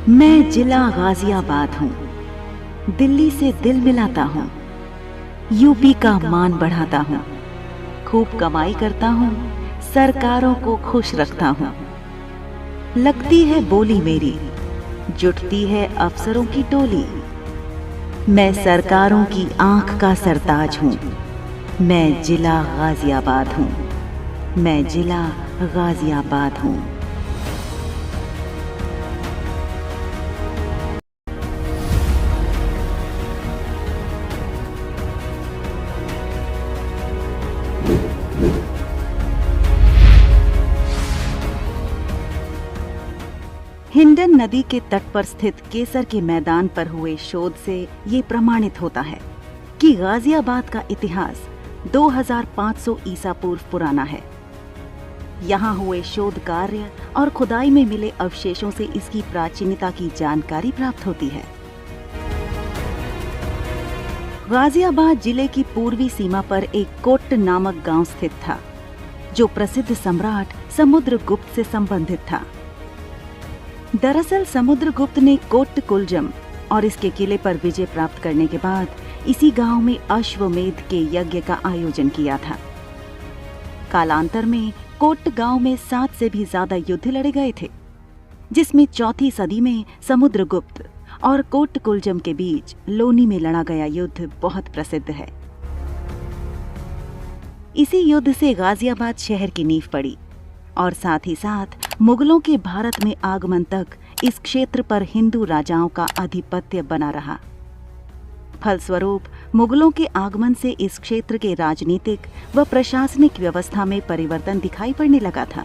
मैं जिला गाजियाबाद हूँ, दिल्ली से दिल मिलाता हूँ, यूपी का मान बढ़ाता हूँ, खूब कमाई करता हूँ, सरकारों को खुश रखता हूँ। लगती है बोली मेरी, जुटती है अफसरों की टोली। मैं सरकारों की आंख का सरताज हूँ, मैं जिला गाजियाबाद हूँ, मैं जिला गाजियाबाद हूँ। हिंडन नदी के तट पर स्थित केसर के मैदान पर हुए शोध से ये प्रमाणित होता है कि गाजियाबाद का इतिहास 2500 ईसा पूर्व पुराना है। यहाँ हुए शोध कार्य और खुदाई में मिले अवशेषों से इसकी प्राचीनता की जानकारी प्राप्त होती है। गाजियाबाद जिले की पूर्वी सीमा पर एक कोट्ट नामक गांव स्थित था, जो प्रसिद्ध सम्राट समुद्रगुप्त से संबंधित था। दरअसल समुद्रगुप्त ने कोट्टकुलजम और इसके किले पर विजय प्राप्त करने के बाद इसी गांव में अश्वमेध के यज्ञ का आयोजन किया था। कालांतर में कोट्ट गांव में 7 से भी ज्यादा युद्ध लड़े गए थे, जिसमें 4वीं सदी में समुद्रगुप्त और कोट्टकुलजम के बीच लोनी में लड़ा गया युद्ध बहुत प्रसिद्ध है। इसी युद्ध से गाजियाबाद शहर की नींव पड़ी और साथ ही साथ मुगलों के भारत में आगमन तक इस क्षेत्र पर हिंदू राजाओं का आधिपत्य बना रहा। फलस्वरूप मुगलों के आगमन से इस क्षेत्र के राजनीतिक व प्रशासनिक व्यवस्था में परिवर्तन दिखाई पड़ने लगा था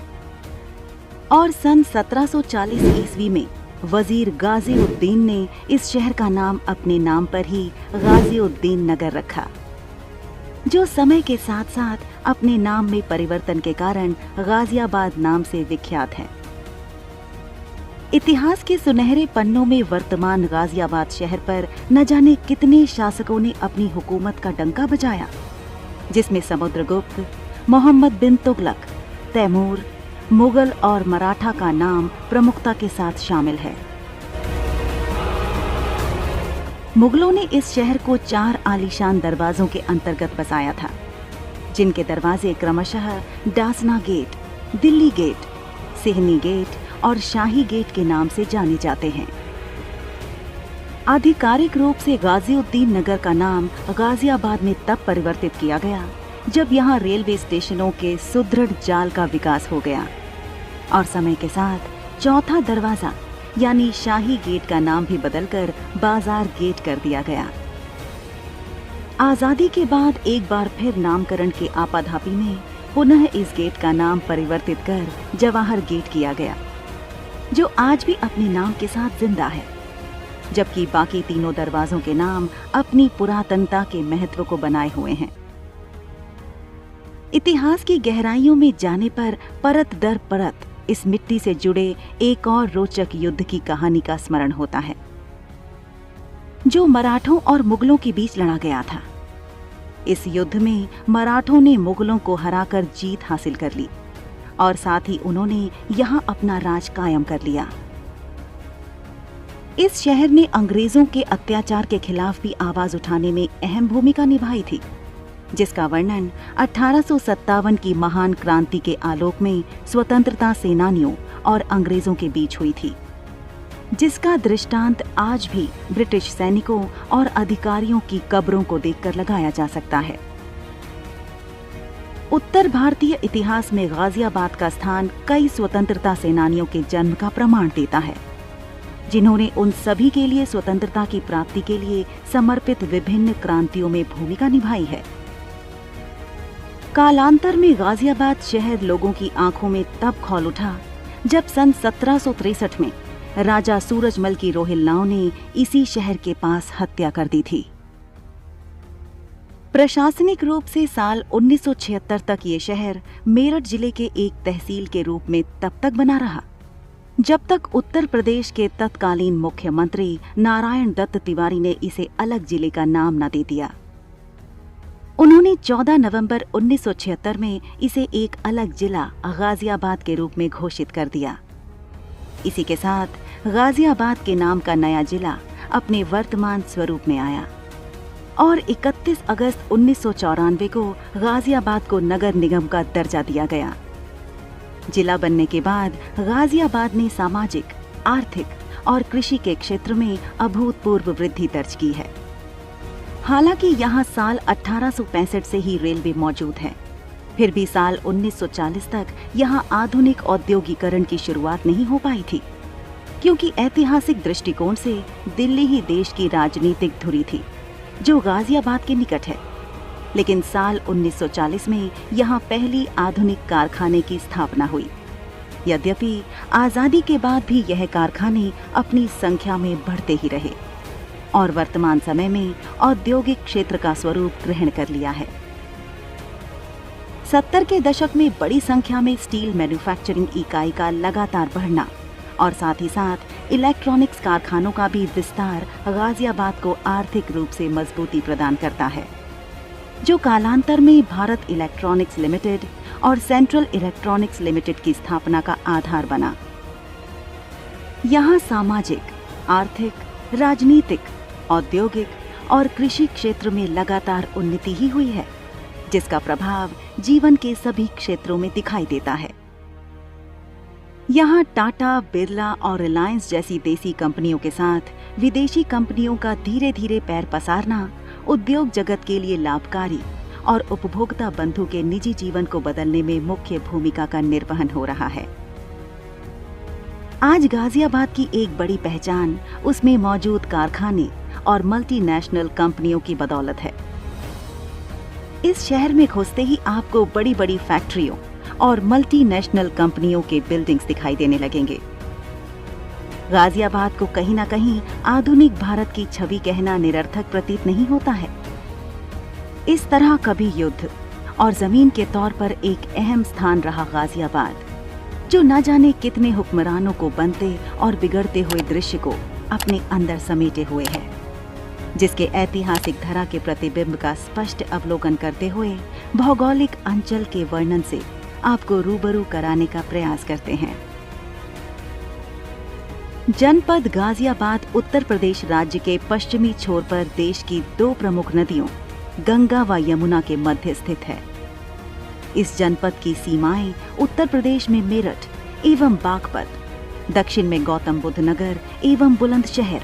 और सन 1740 ईस्वी में वजीर गाजीउद्दीन ने इस शहर का नाम अपने नाम पर ही गाजीउद्दीन नगर रखा, जो समय के साथ साथ अपने नाम में परिवर्तन के कारण गाजियाबाद नाम से विख्यात है। इतिहास के सुनहरे पन्नों में वर्तमान गाजियाबाद शहर पर न जाने कितने शासकों ने अपनी हुकूमत का डंका बजाया, जिसमें समुद्रगुप्त, मोहम्मद बिन तुगलक, तैमूर, मुगल और मराठा का नाम प्रमुखता के साथ शामिल है। मुगलों ने इस शहर को 4 आलीशान दरवाजों के अंतर्गत बसाया था, जिनके दरवाजे क्रमशः Dasna gate, Delhi gate, Sihani gate और शाही गेट के नाम से जाने जाते हैं। आधिकारिक रूप से गाजीउद्दीन नगर का नाम गाजियाबाद में तब परिवर्तित किया गया जब यहाँ रेलवे स्टेशनों के सुदृढ़ जाल का विकास हो गया और समय के साथ चौथा दरवाजा यानी शाही गेट का नाम भी बदलकर बाजार गेट कर दिया गया। आजादी के बाद एक बार फिर नामकरण के आपाधापी में पुनः इस गेट का नाम परिवर्तित कर जवाहर गेट किया गया, जो आज भी अपने नाम के साथ जिंदा है, जबकि बाकी तीनों दरवाजों के नाम अपनी पुरातनता के महत्व को बनाए हुए हैं। इतिहास की गहराइयों में जाने पर परत दर परत इस मिट्टी से जुड़े एक और रोचक युद्ध की कहानी का स्मरण होता है, जो मराठों और मुगलों के बीच लड़ा गया था। इस युद्ध में मराठों ने मुगलों को हराकर जीत हासिल कर ली और साथ ही उन्होंने यहाँ अपना राज कायम कर लिया। इस शहर ने अंग्रेजों के अत्याचार के खिलाफ भी आवाज उठाने में अहम भूमिका निभाई थी, जिसका वर्णन 1857 की महान क्रांति के आलोक में स्वतंत्रता सेनानियों और अंग्रेजों के बीच हुई थी, जिसका दृष्टांत आज भी ब्रिटिश सैनिकों और अधिकारियों की कब्रों को देखकर लगाया जा सकता है। उत्तर भारतीय इतिहास में गाजियाबाद का स्थान कई स्वतंत्रता सेनानियों के जन्म का प्रमाण देता है, जिन्होंने उन सभी के लिए स्वतंत्रता की प्राप्ति के लिए समर्पित विभिन्न क्रांतियों में भूमिका निभाई है। कालांतर में गाजियाबाद शहर लोगों की आंखों में तब खौल उठा जब सन 1763 में राजा सूरजमल की रोहिल्लाओं ने इसी शहर के पास हत्या कर दी थी। प्रशासनिक रूप से साल 1976 तक ये शहर मेरठ जिले के एक तहसील के रूप में तब तक बना रहा, जब तक उत्तर प्रदेश के तत्कालीन मुख्यमंत्री नारायण दत्त तिवारी ने इसे अलग जिले का नाम न दे दिया। उन्होंने 14 नवंबर 1976 में इसे एक अलग जिला गाजियाबाद के रूप में घोषित कर दिया। इसी के साथ गाजियाबाद के नाम का नया जिला अपने वर्तमान स्वरूप में आया और 31 अगस्त 1994 को गाजियाबाद को नगर निगम का दर्जा दिया गया। जिला बनने के बाद गाजियाबाद ने सामाजिक, आर्थिक और कृषि के क्षेत्र में अभूतपूर्व वृद्धि दर्ज की है। हालांकि यहाँ साल 1865 से ही रेलवे मौजूद है, फिर भी साल 1940 तक यहाँ आधुनिक औद्योगिकरण की शुरुआत नहीं हो पाई थी, क्योंकि ऐतिहासिक दृष्टिकोण से दिल्ली ही देश की राजनीतिक धुरी थी, जो गाजियाबाद के निकट है। लेकिन साल 1940 में यहाँ पहली आधुनिक कारखाने की स्थापना हुई। यद्यपि आजादी के बाद भी यह कारखाने अपनी संख्या में बढ़ते ही रहे और वर्तमान समय में औद्योगिक क्षेत्र का स्वरूप ग्रहण कर लिया है। 70 के दशक में बड़ी संख्या में स्टील मैन्युफैक्चरिंग इकाई का लगातार बढ़ना और साथ ही साथ इलेक्ट्रॉनिक्स कारखानों का भी विस्तार गाजियाबाद को आर्थिक रूप से मजबूती प्रदान करता है, जो कालांतर में भारत इलेक्ट्रॉनिक्स लिमिटेड और सेंट्रल इलेक्ट्रॉनिक्स लिमिटेड की स्थापना का आधार बना। यहाँ सामाजिक, आर्थिक, राजनीतिक, औद्योगिक और कृषि क्षेत्र में लगातार उन्नति ही हुई है, जिसका प्रभाव जीवन के सभी क्षेत्रों में दिखाई देता है। यहाँ टाटा, बिरला और रिलायंस जैसी देसी कंपनियों के साथ विदेशी कंपनियों का धीरे धीरे पैर पसारना उद्योग जगत के लिए लाभकारी और उपभोक्ता बंधु के निजी जीवन को बदलने में मुख्य भूमिका का निर्वहन हो रहा है। आज गाजियाबाद की एक बड़ी पहचान उसमें मौजूद कारखाने और मल्टीनेशनल कंपनियों की बदौलत है। इस शहर में घुसते ही आपको बड़ी बड़ी फैक्ट्रियों और मल्टीनेशनल कंपनियों के बिल्डिंग्स दिखाई देने लगेंगे। गाजियाबाद को कहीं ना कहीं आधुनिक भारत की छवि कहना निरर्थक प्रतीत नहीं होता है। इस तरह कभी युद्ध और जमीन के तौर पर एक अहम स्थान रहा गाजियाबाद, जो न जाने कितने हुक्मरानों को बनते और बिगड़ते हुए दृश्य को अपने अंदर समेटे हुए है, जिसके ऐतिहासिक धरा के प्रतिबिंब का स्पष्ट अवलोकन करते हुए भौगोलिक अंचल के वर्णन से आपको रूबरू कराने का प्रयास करते हैं। जनपद गाजियाबाद उत्तर प्रदेश राज्य के पश्चिमी छोर पर देश की दो प्रमुख नदियों गंगा व यमुना के मध्य स्थित है। इस जनपद की सीमाएं उत्तर प्रदेश में मेरठ एवं बागपत, दक्षिण में गौतम बुद्ध नगर एवं बुलंदशहर,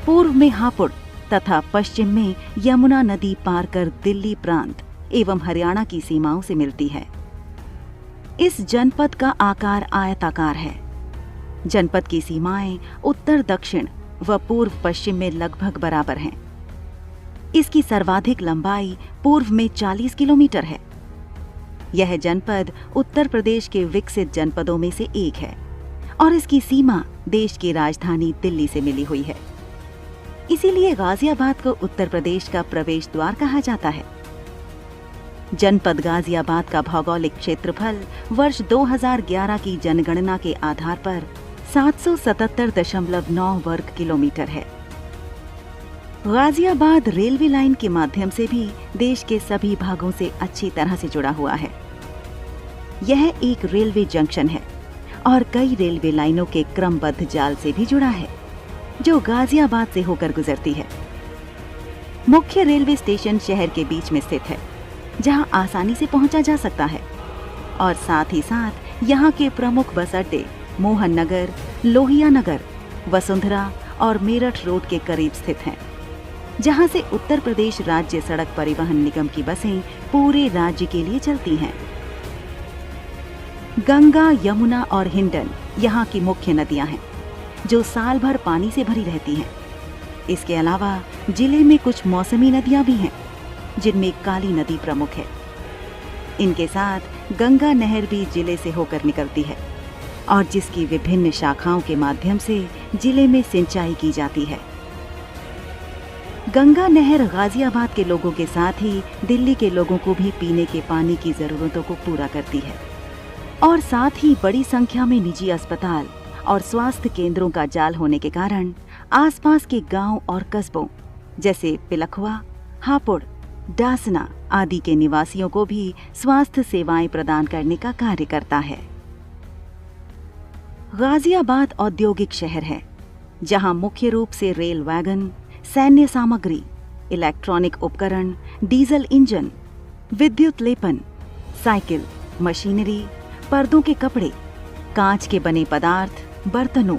पूर्व में हापुड़ तथा पश्चिम में यमुना नदी पार कर दिल्ली प्रांत एवं हरियाणा की सीमाओं से मिलती है। इस जनपद का आकार आयताकार है। जनपद की सीमाएं उत्तर दक्षिण व पूर्व पश्चिम में लगभग बराबर हैं। इसकी सर्वाधिक लंबाई पूर्व में 40 किलोमीटर है। यह जनपद उत्तर प्रदेश के विकसित जनपदों में से एक है और इसकी सीमा देश की राजधानी दिल्ली से मिली हुई है। इसीलिए गाजियाबाद को उत्तर प्रदेश का प्रवेश द्वार कहा जाता है। जनपद गाजियाबाद का भौगोलिक क्षेत्रफल वर्ष 2011 की जनगणना के आधार पर 777.9 वर्ग किलोमीटर है। गाजियाबाद रेलवे लाइन के माध्यम से भी देश के सभी भागों से अच्छी तरह से जुड़ा हुआ है। यह एक रेलवे जंक्शन है और कई रेलवे लाइनों के क्रमबद्ध जाल से भी जुड़ा है, जो गाजियाबाद से होकर गुजरती है। मुख्य रेलवे स्टेशन शहर के बीच में स्थित है, जहां आसानी से पहुंचा जा सकता है और साथ ही साथ यहां के प्रमुख बस अड्डे मोहन नगर, लोहिया नगर, वसुंधरा और मेरठ रोड के करीब स्थित हैं, जहां से उत्तर प्रदेश राज्य सड़क परिवहन निगम की बसें पूरे राज्य के लिए चलती हैं। गंगा, यमुना और हिंडन यहाँ की मुख्य नदियां हैं, जो साल भर पानी से भरी रहती हैं। इसके अलावा जिले में कुछ मौसमी नदियां भी हैं, जिनमें काली नदी प्रमुख है। इनके साथ गंगा नहर भी जिले से होकर निकलती है और जिसकी विभिन्न शाखाओं के माध्यम से जिले में सिंचाई की जाती है। गंगा नहर गाजियाबाद के लोगों के साथ ही दिल्ली के लोगों को भी पीने के पानी की जरूरतों को पूरा करती है और साथ ही बड़ी संख्या में निजी अस्पताल और स्वास्थ्य केंद्रों का जाल होने के कारण आसपास के गांव और कस्बों जैसे पिलखवा, हापुड़, डासना आदि के निवासियों को भी स्वास्थ्य सेवाएं प्रदान करने का कार्य करता है। गाजियाबाद औद्योगिक शहर है, जहां मुख्य रूप से रेल वैगन, सैन्य सामग्री, इलेक्ट्रॉनिक उपकरण, डीजल इंजन, विद्युत लेपन, साइकिल, मशीनरी, पर्दों के कपड़े, कांच के बने पदार्थ, बर्तनों,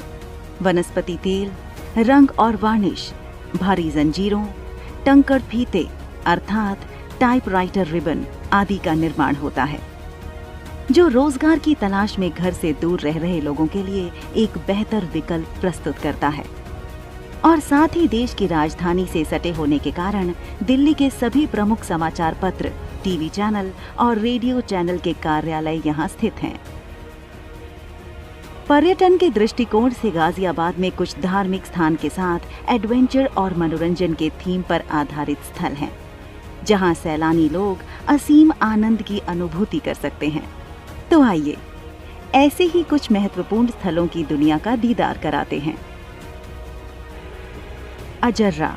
वनस्पति तेल, रंग और वार्निश, भारी जंजीरों, टंकड़ फीते अर्थात टाइपराइटर रिबन आदि का निर्माण होता है, जो रोजगार की तलाश में घर से दूर रह रहे लोगों के लिए एक बेहतर विकल्प प्रस्तुत करता है। और साथ ही देश की राजधानी से सटे होने के कारण दिल्ली के सभी प्रमुख समाचार पत्र, टीवी चैनल और रेडियो चैनल के कार्यालय यहाँ स्थित हैं। पर्यटन के दृष्टिकोण से गाजियाबाद में कुछ धार्मिक स्थान के साथ एडवेंचर और मनोरंजन के थीम पर आधारित स्थल हैं, जहां सैलानी लोग असीम आनंद की अनुभूति कर सकते हैं। तो आइए ऐसे ही कुछ महत्वपूर्ण स्थलों की दुनिया का दीदार कराते हैं। अजर्रा,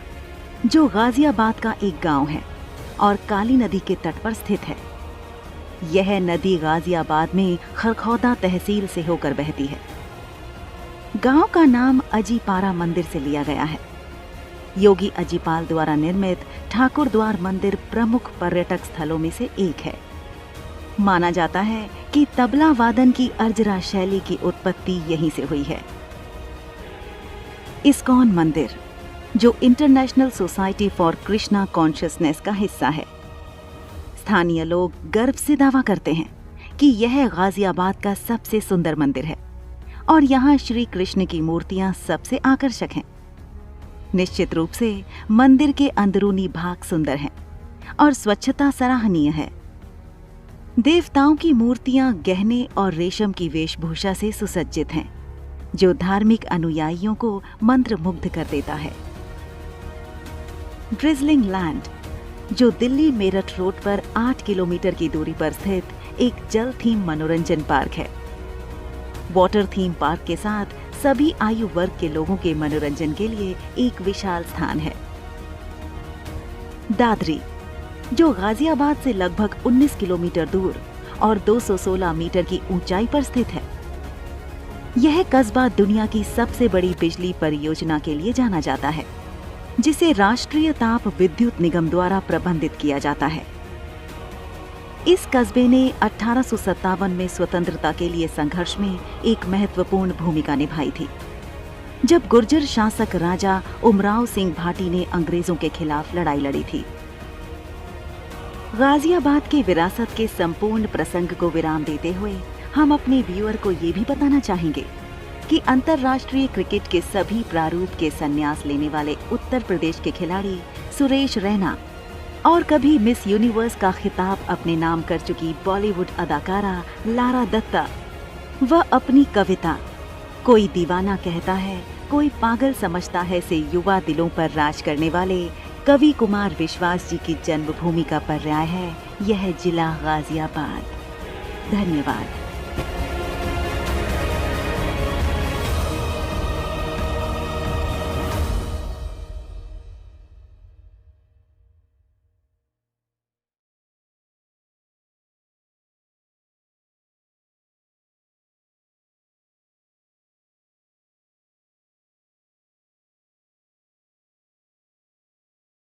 जो गाजियाबाद का एक गांव है और काली नदी के तट पर स्थित है। यह नदी गाजियाबाद में खरखौदा तहसील से होकर बहती है। गांव का नाम अजीपारा मंदिर से लिया गया है। योगी अजीपाल द्वारा निर्मित ठाकुर द्वार मंदिर प्रमुख पर्यटक स्थलों में से एक है। माना जाता है कि तबला वादन की अर्जरा शैली की उत्पत्ति यहीं से हुई है। इस्कॉन मंदिर, जो international society for Krishna consciousness का हिस्सा है। स्थानीय लोग गर्व से दावा करते हैं कि यह गाजियाबाद का सबसे सुंदर मंदिर है और यहाँ श्री कृष्ण की मूर्तियां सबसे आकर्षक हैं। निश्चित रूप से मंदिर के अंदरूनी भाग सुंदर हैं और स्वच्छता सराहनीय है। देवताओं की मूर्तियां गहने और रेशम की वेशभूषा से सुसज्जित हैं, जो धार्मिक अनुयायियों को मंत्रमुग्ध कर देता है। ड्रिजलिंग लैंड, जो दिल्ली मेरठ रोड पर 8 किलोमीटर की दूरी पर स्थित एक जल थीम मनोरंजन पार्क है। वाटर थीम पार्क के साथ सभी आयु वर्ग के लोगों के मनोरंजन के लिए एक विशाल स्थान है। दादरी, जो गाजियाबाद से लगभग 19 किलोमीटर दूर और 216 मीटर की ऊंचाई पर स्थित है। यह कस्बा दुनिया की सबसे बड़ी बिजली परियोजना के लिए जाना जाता है, जिसे राष्ट्रीय ताप विद्युत निगम द्वारा प्रबंधित किया जाता है। इस कस्बे ने 1857 में स्वतंत्रता के लिए संघर्ष में एक महत्वपूर्ण भूमिका निभाई थी, जब गुर्जर शासक राजा उमराव सिंह भाटी ने अंग्रेजों के खिलाफ लड़ाई लड़ी थी। गाजियाबाद के विरासत के संपूर्ण प्रसंग को विराम देते हुए हम अपने व्यूअर को ये भी बताना चाहेंगे कि अंतर्राष्ट्रीय क्रिकेट के सभी प्रारूप के संन्यास लेने वाले उत्तर प्रदेश के खिलाड़ी सुरेश रैना और कभी मिस यूनिवर्स का खिताब अपने नाम कर चुकी बॉलीवुड अदाकारा लारा दत्ता वह अपनी कविता कोई दीवाना कहता है कोई पागल समझता है से युवा दिलों पर राज करने वाले कवि कुमार विश्वास जी की जन्मभूमि का पर्याय है यह जिला गाजियाबाद। धन्यवाद।